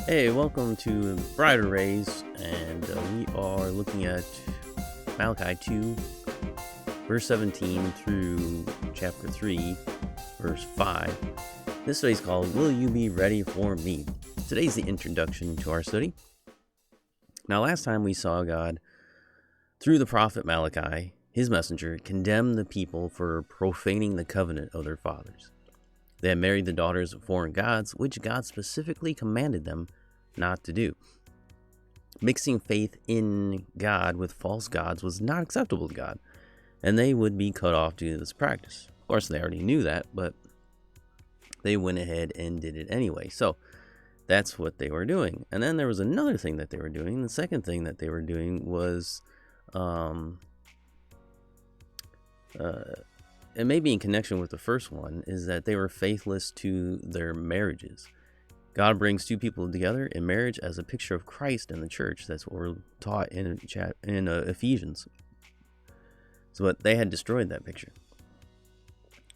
Hey, welcome to Brighter Rays, and we are looking at Malachi 2, verse 17 through chapter 3, verse 5. This study is called, Will You Be Ready for Me? Today's the introduction to our study. Now, last time we saw God, through the prophet Malachi, his messenger, condemn the people for profaning the covenant of their fathers. They had married the daughters of foreign gods, which God specifically commanded them not to do. Mixing faith in God with false gods was not acceptable to God, and they would be cut off due to this practice. Of course, they already knew that, but they went ahead and did it anyway. So that's what they were doing. And then there was another thing that they were doing. The second thing that they were doing was it may be in connection with the first one, is that they were faithless to their marriages. God brings two people together in marriage as a picture of Christ and the church. That's what we're taught in Ephesians. So, but they had destroyed that picture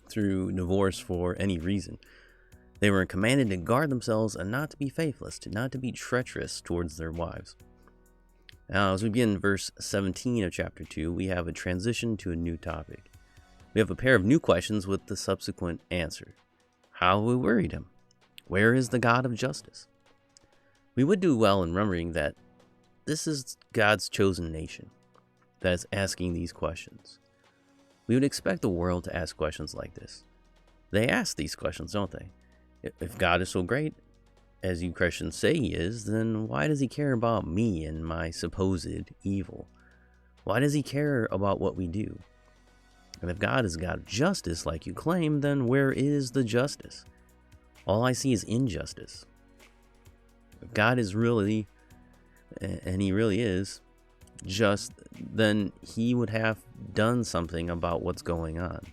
through divorce for any reason. They were commanded to guard themselves and not to be faithless, not to be treacherous towards their wives. Now, as we begin verse 17 of chapter 2, we have a transition to a new topic. We have a pair of new questions with the subsequent answer. How have we worried him? Where is the God of justice? We would do well in remembering that this is God's chosen nation that is asking these questions. We would expect the world to ask questions like this. They ask these questions, don't they? If God is so great, as you Christians say he is, then why does he care about me and my supposed evil? Why does he care about what we do? And if God is a God of justice, like you claim, then where is the justice? All I see is injustice. If God is really, and he really is, just, then he would have done something about what's going on.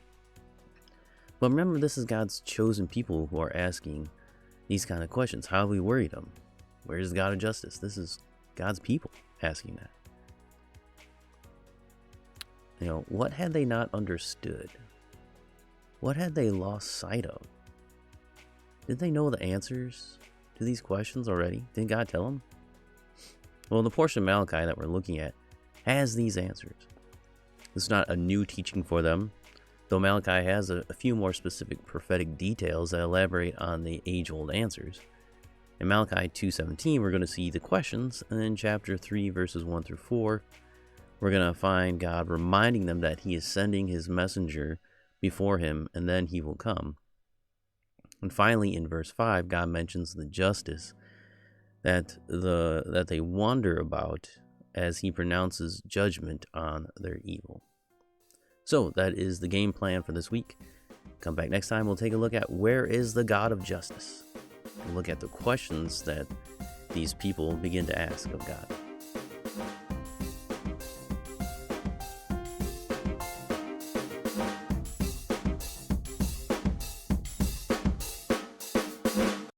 But remember, this is God's chosen people who are asking these kind of questions. How have we worried him? Where is the God of justice? This is God's people asking that. You know, what had they not understood? What had they lost sight of? Did they know the answers to these questions already? Didn't God tell them? Well, the portion of Malachi that we're looking at has these answers. It's not a new teaching for them, though Malachi has a few more specific prophetic details that elaborate on the age-old answers. In Malachi 2:17, we're going to see the questions, and in chapter 3, verses 1 through 4, we're going to find God reminding them that he is sending his messenger before him, and then he will come. And finally, in verse 5, God mentions the justice that they wonder about as he pronounces judgment on their evil. So that is the game plan for this week. Come back next time. We'll take a look at where is the God of justice. We'll look at the questions that these people begin to ask of God.